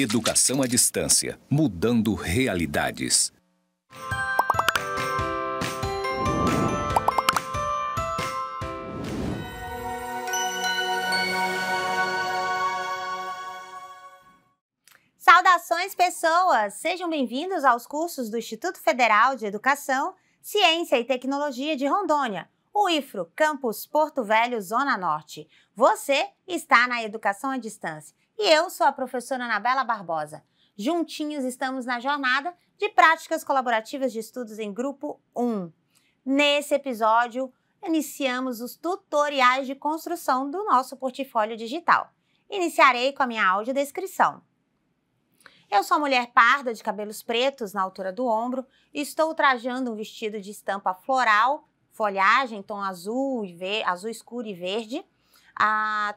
Educação à distância, mudando realidades. Saudações, pessoas! Sejam bem-vindos aos cursos do Instituto Federal de Educação, Ciência e Tecnologia de Rondônia, o IFRO, Campus Porto Velho, Zona Norte. Você está na Educação à Distância e eu sou a professora Anabela Barbosa. Juntinhos estamos na jornada de práticas colaborativas de estudos em grupo 1. Nesse episódio, iniciamos os tutoriais de construção do nosso portfólio digital. Iniciarei com a minha audiodescrição. Eu sou mulher parda de cabelos pretos na altura do ombro e estou trajando um vestido de estampa floral, folhagem, tom azul, azul escuro e verde.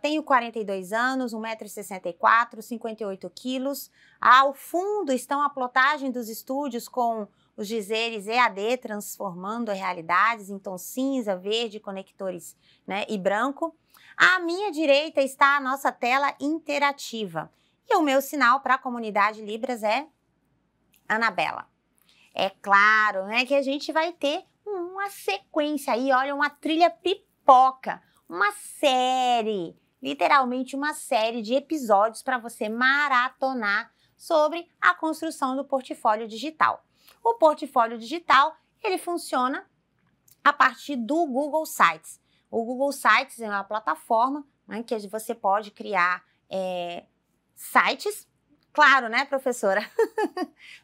Tenho 42 anos, 1,64 m, 58 quilos. Ao fundo estão a plotagem dos estúdios com os dizeres EAD transformando realidades em tom cinza, verde, conectores, e branco. À minha direita está a nossa tela interativa. E o meu sinal para a comunidade Libras é Anabela. É claro, que a gente vai ter uma sequência aí, olha, uma trilha pipoca, uma série, literalmente uma série de episódios para você maratonar sobre a construção do portfólio digital. O portfólio digital, ele funciona a partir do Google Sites. O Google Sites é uma plataforma que você pode criar sites, claro, professora?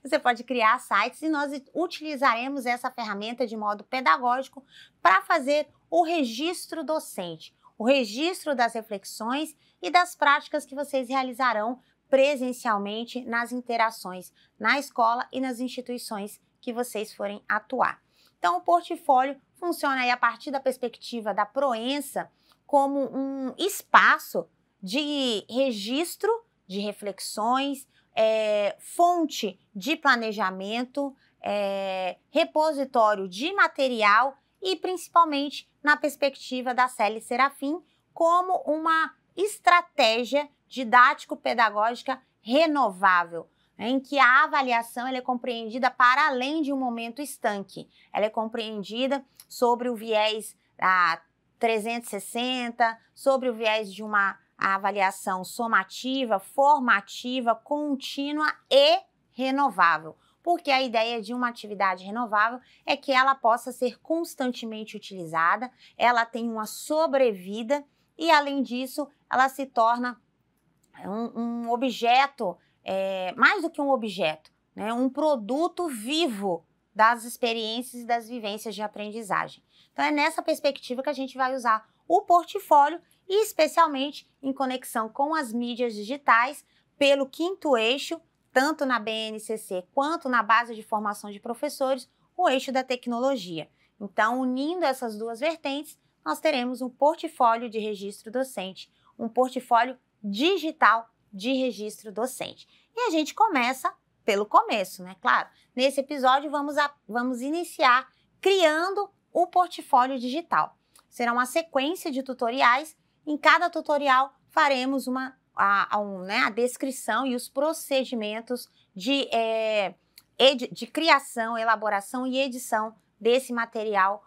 Você pode criar sites e nós utilizaremos essa ferramenta de modo pedagógico para fazer o registro docente, o registro das reflexões e das práticas que vocês realizarão presencialmente nas interações na escola e nas instituições que vocês forem atuar. Então, o portfólio funciona aí a partir da perspectiva da Proença como um espaço de registro de reflexões, fonte de planejamento, repositório de material e principalmente na perspectiva da Célia Serafim como uma estratégia didático-pedagógica renovável, em que a avaliação ela é compreendida para além de um momento estanque. Ela é compreendida sobre o viés 360, sobre o viés de uma avaliação somativa, formativa, contínua e renovável. Porque a ideia de uma atividade renovável é que ela possa ser constantemente utilizada, ela tem uma sobrevida e, além disso, ela se torna um objeto, mais do que um objeto, um produto vivo das experiências e das vivências de aprendizagem. Então, é nessa perspectiva que a gente vai usar o portfólio e especialmente em conexão com as mídias digitais pelo 5º eixo, tanto na BNCC quanto na base de formação de professores, o eixo da tecnologia. Então, unindo essas duas vertentes, nós teremos um portfólio de registro docente, um portfólio digital de registro docente. E a gente começa pelo começo, Claro, nesse episódio vamos iniciar criando o portfólio digital. Será uma sequência de tutoriais. Em cada tutorial faremos a descrição e os procedimentos de criação, elaboração e edição desse material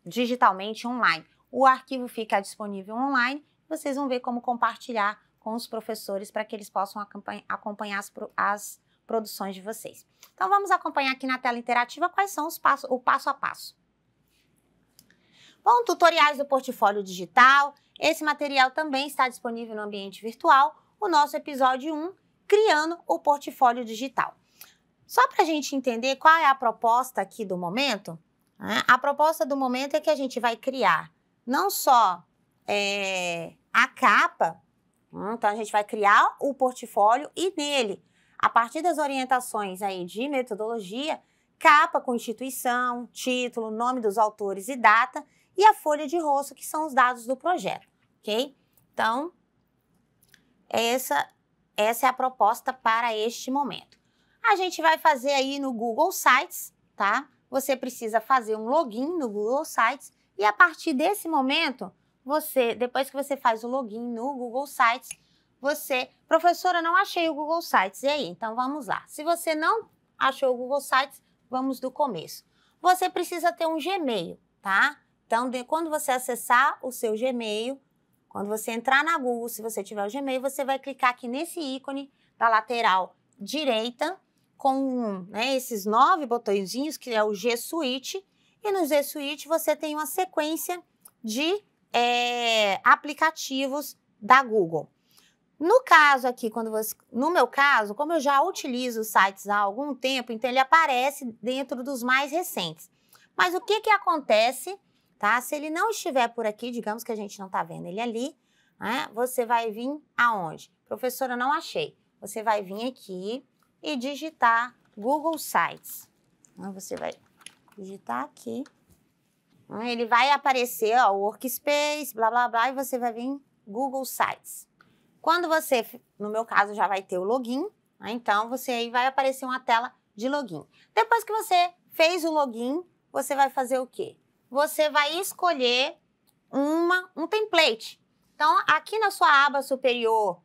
digitalmente online. O arquivo fica disponível online, vocês vão ver como compartilhar com os professores para que eles possam acompanhar as produções de vocês. Então vamos acompanhar aqui na tela interativa quais são o passo a passo. Bom, tutoriais do portfólio digital. Esse material também está disponível no ambiente virtual, o nosso episódio 1, criando o portfólio digital. Só para a gente entender qual é a proposta aqui do momento, a proposta do momento é que a gente vai criar não só a capa, então a gente vai criar o portfólio e nele, a partir das orientações aí de metodologia, capa com instituição, título, nome dos autores e data, e a folha de rosto, que são os dados do projeto, ok? Então, essa é a proposta para este momento. A gente vai fazer aí no Google Sites, tá? Você precisa fazer um login no Google Sites e a partir desse momento, depois que você faz o login no Google Sites, Professora, não achei o Google Sites. E aí? Então vamos lá. Se você não achou o Google Sites, vamos do começo. Você precisa ter um Gmail, tá? Então, quando você acessar o seu Gmail, quando você entrar na Google, se você tiver o Gmail, você vai clicar aqui nesse ícone da lateral direita, com, né, esses 9 botõezinhos, que é o G Suite. E no G Suite você tem uma sequência de aplicativos da Google. No caso aqui, no meu caso, como eu já utilizo os sites há algum tempo, então ele aparece dentro dos mais recentes. Mas o que acontece, tá? Se ele não estiver por aqui, digamos que a gente não está vendo ele ali, né? Você vai vir aonde? Professora, não achei. Você vai vir aqui e digitar Google Sites. Então, você vai digitar aqui. Ele vai aparecer, ó, Workspace, blá, blá, blá, e você vai vir Google Sites. Quando você, no meu caso, já vai ter o login, né? Então você aí vai aparecer uma tela de login. Depois que você fez o login, você vai fazer o quê? Você vai escolher um template. Então, aqui na sua aba superior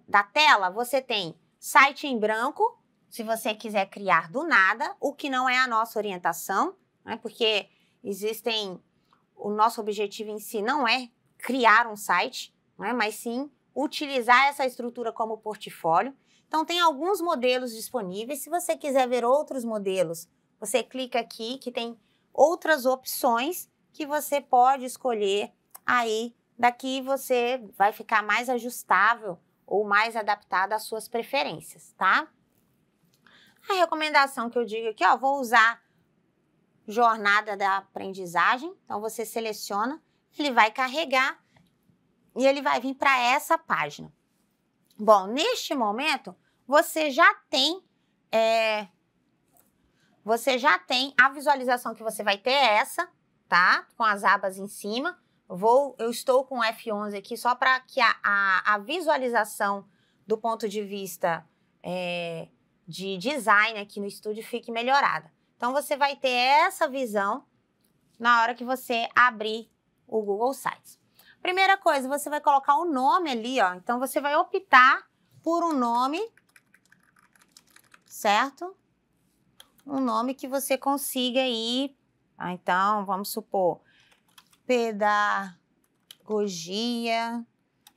da tela, você tem site em branco, se você quiser criar do nada, o que não é a nossa orientação, né? Porque o nosso objetivo em si não é criar um site, né? Mas sim utilizar essa estrutura como portfólio. Então, tem alguns modelos disponíveis. Se você quiser ver outros modelos, você clica aqui que tem outras opções que você pode escolher aí. Daqui você vai ficar mais ajustável ou mais adaptado às suas preferências, tá? A recomendação que eu digo aqui, ó, vou usar jornada da aprendizagem. Então, você seleciona, ele vai carregar e ele vai vir para essa página. Bom, neste momento, você já tem a visualização que você vai ter essa, tá? Com as abas em cima. Eu estou com o F11 aqui só para que a visualização do ponto de vista de design aqui no estúdio fique melhorada. Então, você vai ter essa visão na hora que você abrir o Google Sites. Primeira coisa, você vai colocar o nome ali, ó. Então, você vai optar por um nome, certo? Um nome que você consiga aí. Então, vamos supor, Pedagogia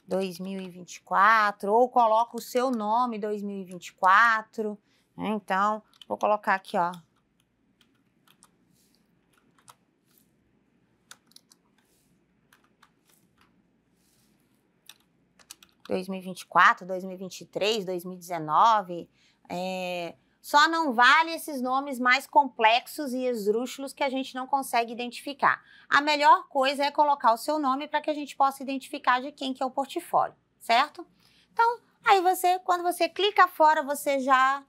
2024, ou coloca o seu nome 2024. Né? Então, vou colocar aqui, ó. ...2024, 2023, 2019... Só não vale esses nomes mais complexos e esdrúxulos que a gente não consegue identificar. A melhor coisa é colocar o seu nome para que a gente possa identificar de quem que é o portfólio, certo? Então, aí quando você clica fora, você já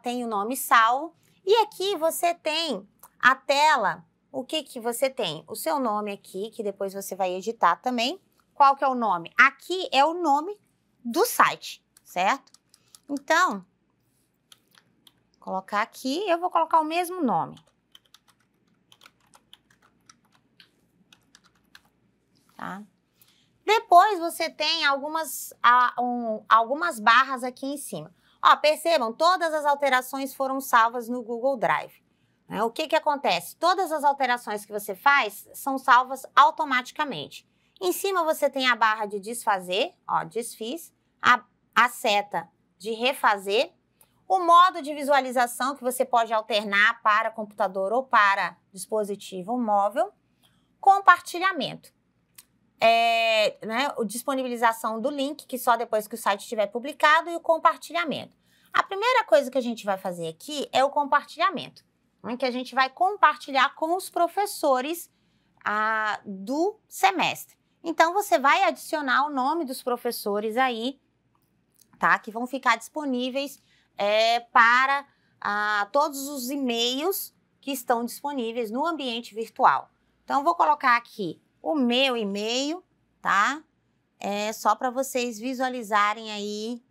tem o nome salvo. E aqui você tem a tela, o que você tem? O seu nome aqui, que depois você vai editar também. Qual que é o nome? Aqui é o nome do site, certo? Então, colocar aqui, eu vou colocar o mesmo nome. Tá? Depois você tem algumas barras aqui em cima. Ó, percebam, todas as alterações foram salvas no Google Drive. O que acontece? Todas as alterações que você faz são salvas automaticamente. Em cima você tem a barra de desfazer, ó, desfiz, a seta de refazer, o modo de visualização que você pode alternar para computador ou para dispositivo móvel, compartilhamento, a disponibilização do link, que só depois que o site estiver publicado, e o compartilhamento. A primeira coisa que a gente vai fazer aqui é o compartilhamento, que a gente vai compartilhar com os professores do semestre. Então, você vai adicionar o nome dos professores aí, tá? Que vão ficar disponíveis para todos os e-mails que estão disponíveis no ambiente virtual. Então, vou colocar aqui o meu e-mail, tá? Só para vocês visualizarem aí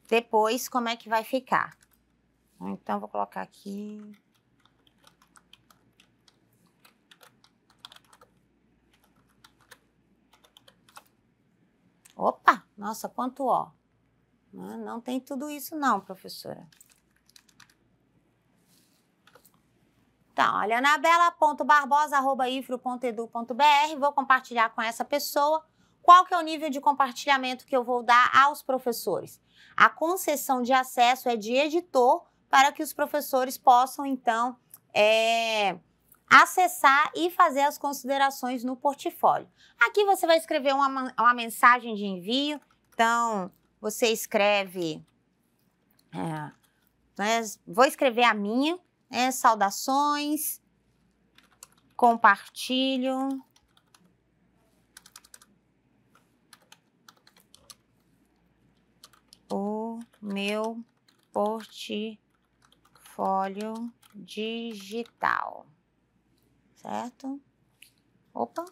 depois como é que vai ficar. Então, vou colocar aqui. Opa, nossa, quanto ó. Não tem tudo isso não, professora. Então, olha, anabela.barbosa@ifro.edu.br, vou compartilhar com essa pessoa. Qual que é o nível de compartilhamento que eu vou dar aos professores? A concessão de acesso é de editor para que os professores possam, então, acessar e fazer as considerações no portfólio. Aqui você vai escrever uma mensagem de envio. Então, você escreve... vou escrever a minha. Saudações, compartilho o meu portfólio digital, certo? Opa!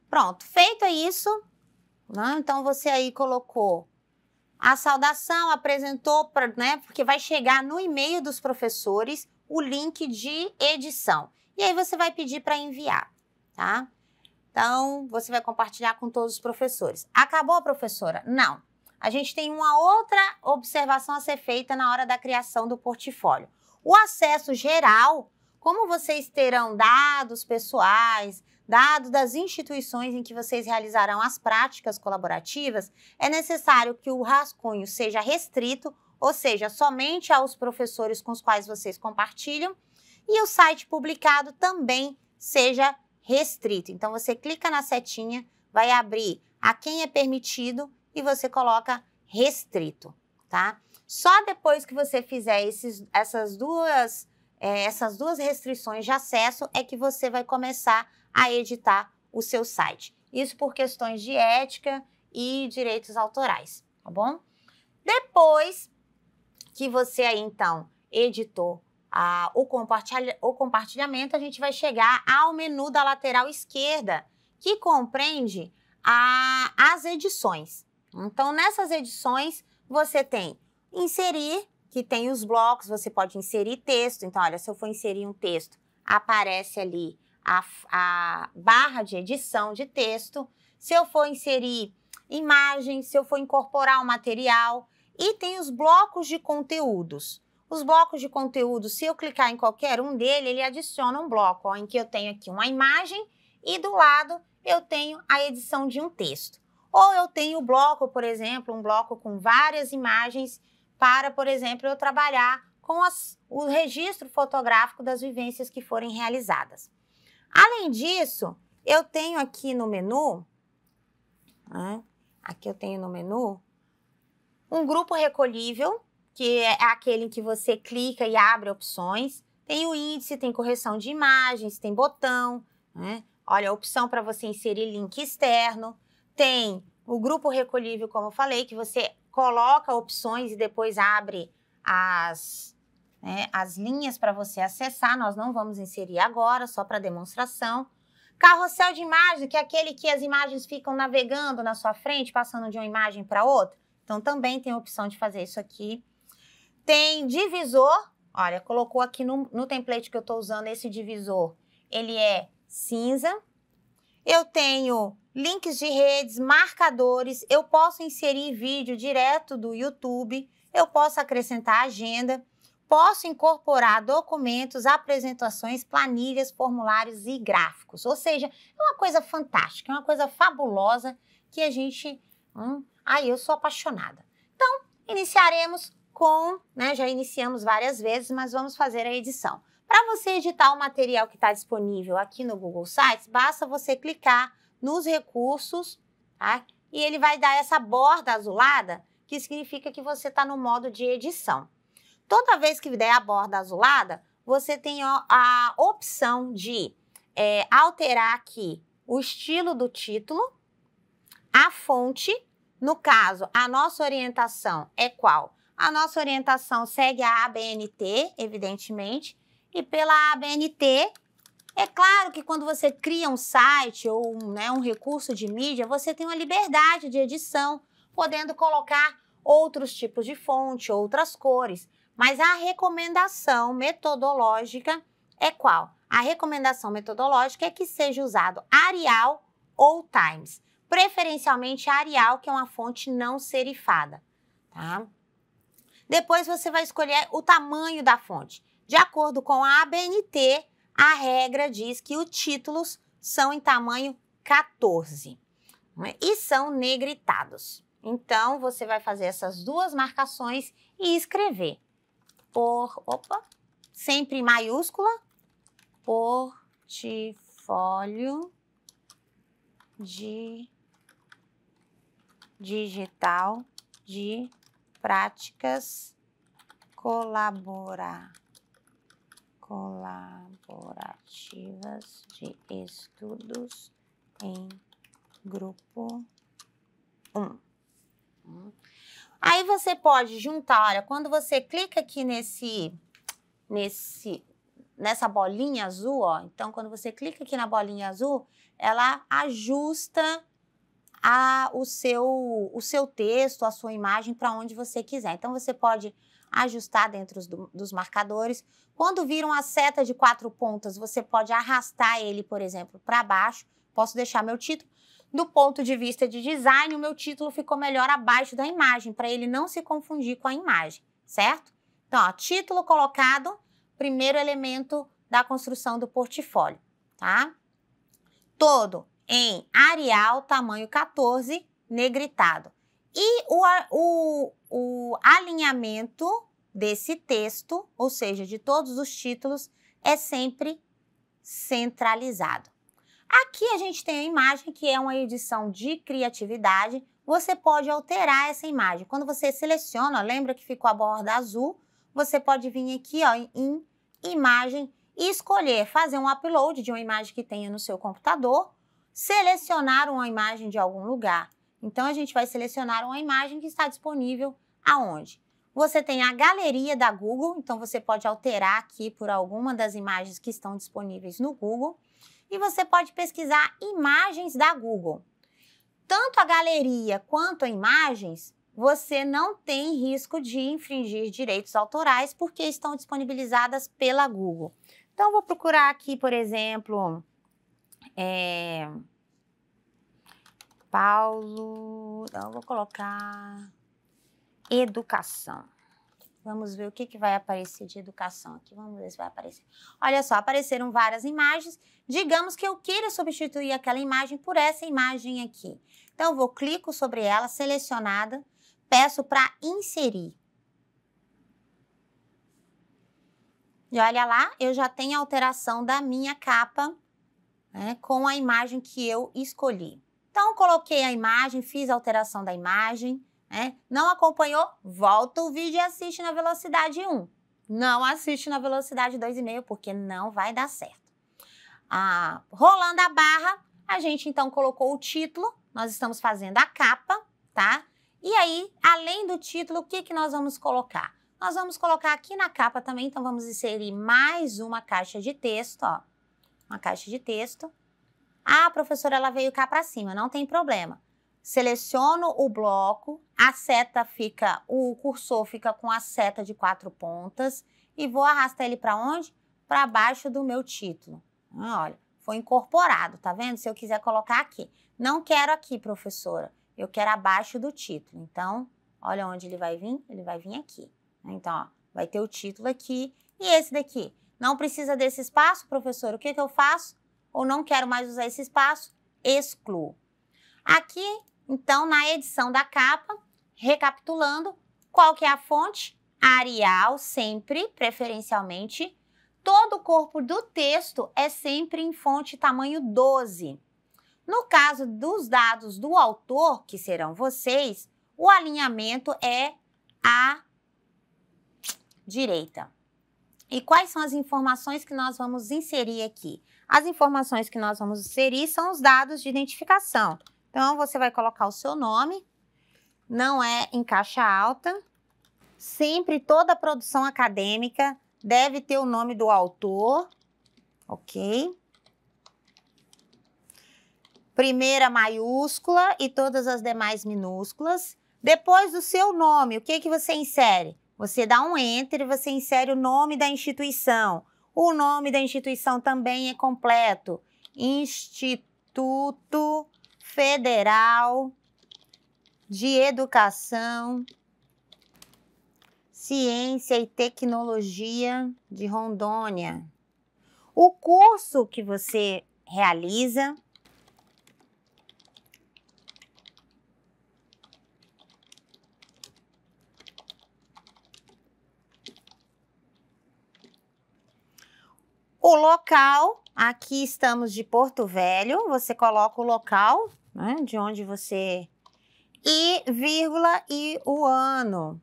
Pronto, feito isso, né? Então você aí colocou a saudação, apresentou, né? Porque vai chegar no e-mail dos professores o link de edição. E aí você vai pedir para enviar, tá? Então, você vai compartilhar com todos os professores. Acabou, professora? Não. A gente tem uma outra observação a ser feita na hora da criação do portfólio. O acesso geral, como vocês terão dados pessoais, dados das instituições em que vocês realizarão as práticas colaborativas, é necessário que o rascunho seja restrito, ou seja, somente aos professores com os quais vocês compartilham, e o site publicado também seja restrito. Então, você clica na setinha, vai abrir a quem é permitido e você coloca restrito, tá? Só depois que você fizer essas duas restrições de acesso é que você vai começar a editar o seu site. Isso por questões de ética e direitos autorais, tá bom? Depois que você aí, então, editou o compartilhamento, a gente vai chegar ao menu da lateral esquerda, que compreende as edições. Então, nessas edições, você tem inserir, que tem os blocos, você pode inserir texto. Então, olha, se eu for inserir um texto, aparece ali a barra de edição de texto. Se eu for inserir imagens, se eu for incorporar um material, e tem os blocos de conteúdos. Os blocos de conteúdo, se eu clicar em qualquer um dele, ele adiciona um bloco, ó, em que eu tenho aqui uma imagem e do lado eu tenho a edição de um texto. Ou eu tenho o bloco, por exemplo, um bloco com várias imagens para, por exemplo, eu trabalhar com o registro fotográfico das vivências que forem realizadas. Além disso, eu tenho aqui no menu, um grupo recolhível, que é aquele em que você clica e abre opções. Tem o índice, tem correção de imagens, tem botão, né? Olha, a opção para você inserir link externo. Tem o grupo recolhível, como eu falei, que você coloca opções e depois abre as linhas para você acessar. Nós não vamos inserir agora, só para demonstração. Carrossel de imagem, que é aquele que as imagens ficam navegando na sua frente, passando de uma imagem para outra. Então, também tem a opção de fazer isso aqui. Tem divisor, olha, colocou aqui no template que eu estou usando esse divisor, ele é cinza. Eu tenho links de redes, marcadores, eu posso inserir vídeo direto do YouTube, eu posso acrescentar agenda, posso incorporar documentos, apresentações, planilhas, formulários e gráficos. Ou seja, é uma coisa fantástica, é uma coisa fabulosa que a gente... eu sou apaixonada. Então, iniciaremos com, já iniciamos várias vezes, mas vamos fazer a edição. Para você editar o material que está disponível aqui no Google Sites, basta você clicar nos recursos, tá? E ele vai dar essa borda azulada, que significa que você está no modo de edição. Toda vez que der a borda azulada, você tem a opção de alterar aqui o estilo do título, a fonte. No caso, a nossa orientação é qual? A nossa orientação segue a ABNT, evidentemente, e pela ABNT, é claro que quando você cria um site ou um recurso de mídia, você tem uma liberdade de edição, podendo colocar outros tipos de fonte, outras cores. Mas a recomendação metodológica é qual? A recomendação metodológica é que seja usado Arial ou Times. Preferencialmente Arial, que é uma fonte não serifada, tá? Depois você vai escolher o tamanho da fonte. De acordo com a ABNT, a regra diz que os títulos são em tamanho 14, né? E são negritados. Então, você vai fazer essas duas marcações e escrever sempre em maiúscula, portfólio de digital de práticas colaborativas de estudos em grupo 1. Aí você pode juntar, olha, quando você clica aqui nessa bolinha azul, ó, então quando você clica aqui na bolinha azul, ela ajusta o seu texto, a sua imagem para onde você quiser. Então você pode ajustar dentro dos marcadores. Quando vir uma seta de 4 pontas, você pode arrastar ele, por exemplo, para baixo. Posso deixar meu título. Do ponto de vista de design, o meu título ficou melhor abaixo da imagem, para ele não se confundir com a imagem, certo? Então, ó, título colocado, primeiro elemento da construção do portfólio, tá? Todo em Arial, tamanho 14, negritado. E o alinhamento desse texto, ou seja, de todos os títulos, é sempre centralizado. Aqui a gente tem a imagem, que é uma edição de criatividade. Você pode alterar essa imagem. Quando você seleciona, lembra que ficou a borda azul, você pode vir aqui, ó, em imagem e escolher fazer um upload de uma imagem que tenha no seu computador, selecionar uma imagem de algum lugar. Então, a gente vai selecionar uma imagem que está disponível aonde? Você tem a galeria da Google, então você pode alterar aqui por alguma das imagens que estão disponíveis no Google. E você pode pesquisar imagens da Google. Tanto a galeria quanto a imagens, você não tem risco de infringir direitos autorais porque estão disponibilizadas pela Google. Então, vou procurar aqui, por exemplo, vou colocar educação. Vamos ver o que vai aparecer de educação aqui. Vamos ver se vai aparecer. Olha só, apareceram várias imagens. Digamos que eu queira substituir aquela imagem por essa imagem aqui. Então, eu vou clico sobre ela, selecionada, peço para inserir. E olha lá, eu já tenho a alteração da minha capa, né, com a imagem que eu escolhi. Então, coloquei a imagem, fiz a alteração da imagem. Não acompanhou? Volta o vídeo e assiste na velocidade 1. Não assiste na velocidade 2,5 porque não vai dar certo. Rolando a barra, a gente então colocou o título, nós estamos fazendo a capa, tá? E aí, além do título, o que nós vamos colocar? Nós vamos colocar aqui na capa também, então vamos inserir mais uma caixa de texto, ó. Uma caixa de texto. Ah, professora, ela veio cá para cima, não tem problema. Seleciono o bloco, o cursor fica com a seta de 4 pontas e vou arrastar ele para onde? Para baixo do meu título. Olha, foi incorporado, tá vendo? Se eu quiser colocar aqui. Não quero aqui, professora, eu quero abaixo do título. Então, olha onde ele vai vir? Ele vai vir aqui. Então, ó, vai ter o título aqui e esse daqui. Não precisa desse espaço, professora, o que eu faço? Ou não quero mais usar esse espaço? Excluo. Aqui, então, na edição da capa, recapitulando, qual que é a fonte? Arial, sempre, preferencialmente. Todo o corpo do texto é sempre em fonte tamanho 12. No caso dos dados do autor, que serão vocês, o alinhamento é à direita. E quais são as informações que nós vamos inserir aqui? As informações que nós vamos inserir são os dados de identificação. Então, você vai colocar o seu nome, não é em caixa alta. Sempre toda produção acadêmica deve ter o nome do autor, ok? Primeira maiúscula e todas as demais minúsculas. Depois do seu nome, o que você insere? Você dá um Enter e você insere o nome da instituição. O nome da instituição também é completo. Instituto Federal de Educação, Ciência e Tecnologia de Rondônia. O curso que você realiza, o local, aqui estamos de Porto Velho, você coloca o local, né, de onde você... e vírgula e o ano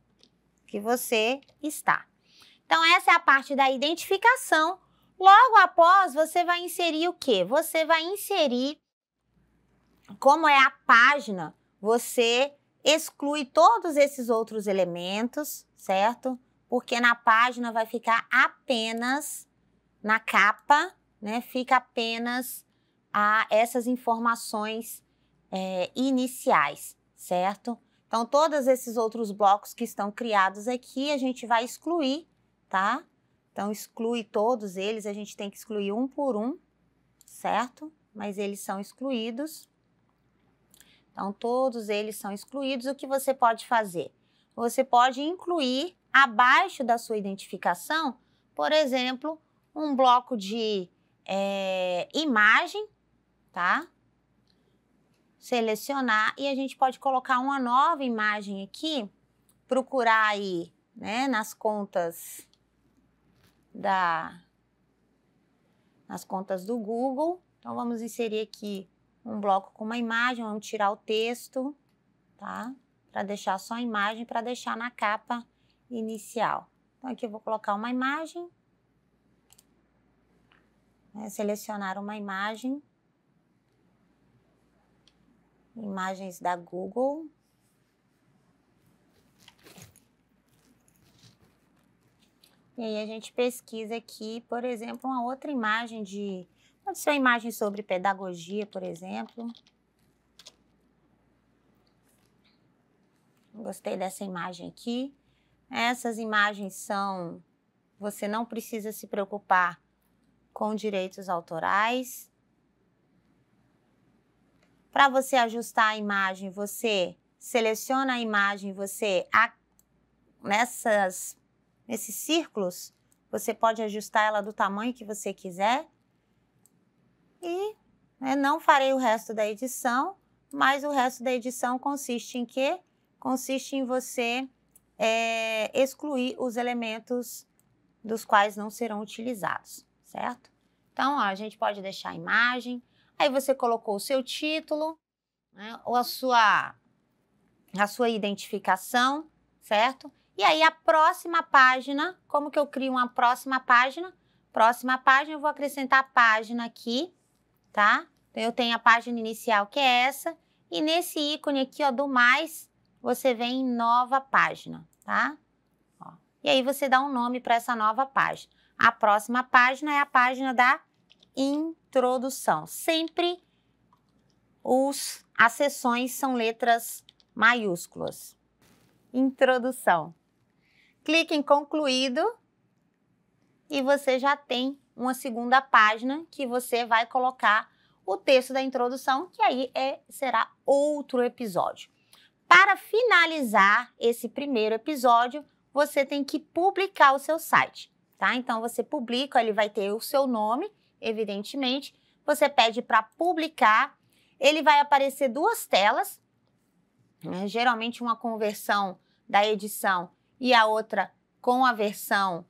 que você está. Então, essa é a parte da identificação. Logo após, você vai inserir o quê? Você vai inserir, como é a página, você exclui todos esses outros elementos, certo? Porque na página vai ficar apenas... na capa, né, fica apenas essas informações iniciais, certo? Então, todos esses outros blocos que estão criados aqui, a gente vai excluir, tá? Então, exclui todos eles, a gente tem que excluir um por um, certo? Mas eles são excluídos. Então, todos eles são excluídos. O que você pode fazer? Você pode incluir, abaixo da sua identificação, por exemplo, um bloco de imagem, tá? Selecionar e a gente pode colocar uma nova imagem aqui, procurar aí, né, nas contas do Google. Então, vamos inserir aqui um bloco com uma imagem, vamos tirar o texto, tá? Para deixar só a imagem, para deixar na capa inicial. Então, aqui eu vou colocar uma imagem. Selecionar uma imagem, imagens da Google. E aí a gente pesquisa aqui, por exemplo, uma outra imagem pode ser uma imagem sobre pedagogia, por exemplo. Gostei dessa imagem aqui. Essas imagens você não precisa se preocupar com direitos autorais. Para você ajustar a imagem, você seleciona a imagem, nesses círculos, você pode ajustar ela do tamanho que você quiser. E não farei o resto da edição, mas o resto da edição consiste em quê? Consiste em você excluir os elementos dos quais não serão utilizados, certo? Então, ó, a gente pode deixar a imagem, aí você colocou o seu título, né, ou a sua identificação, certo? E aí a próxima página, como que eu crio uma próxima página? Próxima página, eu vou acrescentar a página aqui, tá? Então, eu tenho a página inicial, que é essa, e nesse ícone aqui, ó, do mais, você vem em nova página, tá? Ó, e aí você dá um nome para essa nova página. A próxima página é a página da introdução. Sempre as seções são letras maiúsculas. Introdução. Clique em concluído e você já tem uma segunda página que você vai colocar o texto da introdução, que aí será outro episódio. Para finalizar esse primeiro episódio, você tem que publicar o seu site, tá? Então, você publica, ele vai ter o seu nome, evidentemente. Você pede para publicar, ele vai aparecer duas telas, né? Geralmente uma com versão da edição e a outra com a versão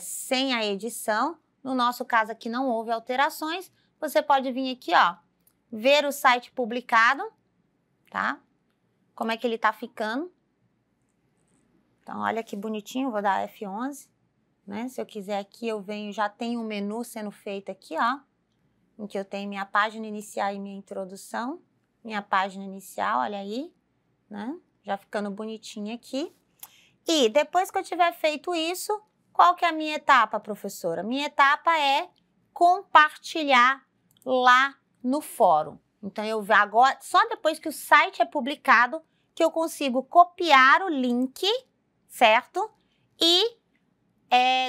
sem a edição. No nosso caso aqui não houve alterações. Você pode vir aqui, ó, ver o site publicado, tá? Como é que ele tá ficando. Então, olha que bonitinho, vou dar F11, né? Se eu quiser aqui, eu venho, já tem um menu sendo feito aqui, ó, em que eu tenho minha página inicial e minha introdução. Minha página inicial, olha aí, né? Já ficando bonitinha aqui. E depois que eu tiver feito isso, qual que é a minha etapa, professora? Minha etapa é compartilhar lá no fórum. Então, agora, só depois que o site é publicado, que eu consigo copiar o link, certo? E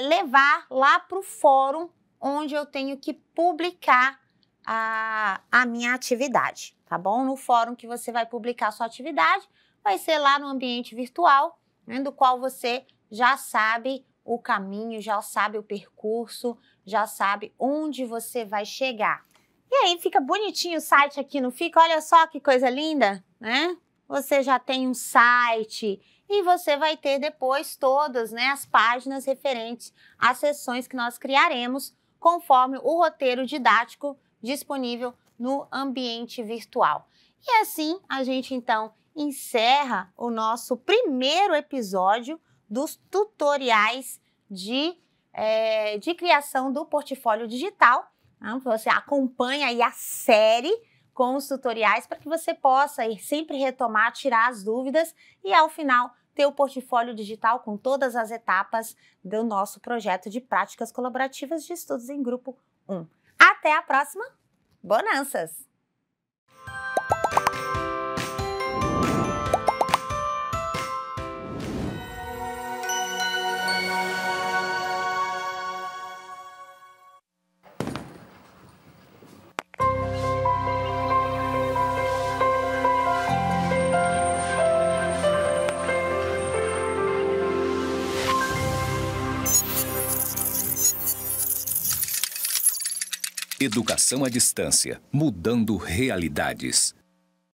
levar lá para o fórum onde eu tenho que publicar a minha atividade, tá bom? No fórum que você vai publicar a sua atividade, vai ser lá no ambiente virtual, né, do qual você já sabe o caminho, já sabe o percurso, já sabe onde você vai chegar. E aí fica bonitinho o site aqui, não fica? Olha só que coisa linda, né? Você já tem um site e você vai ter depois todas, né, as páginas referentes às sessões que nós criaremos conforme o roteiro didático disponível no ambiente virtual. E assim a gente então encerra o nosso primeiro episódio dos tutoriais de criação do portfólio digital. Você acompanha aí a série com os tutoriais para que você possa sempre retomar, tirar as dúvidas e ao final ter o portfólio digital com todas as etapas do nosso projeto de práticas colaborativas de estudos em grupo 1. Até a próxima! Bonanças! Educação à distância, mudando realidades.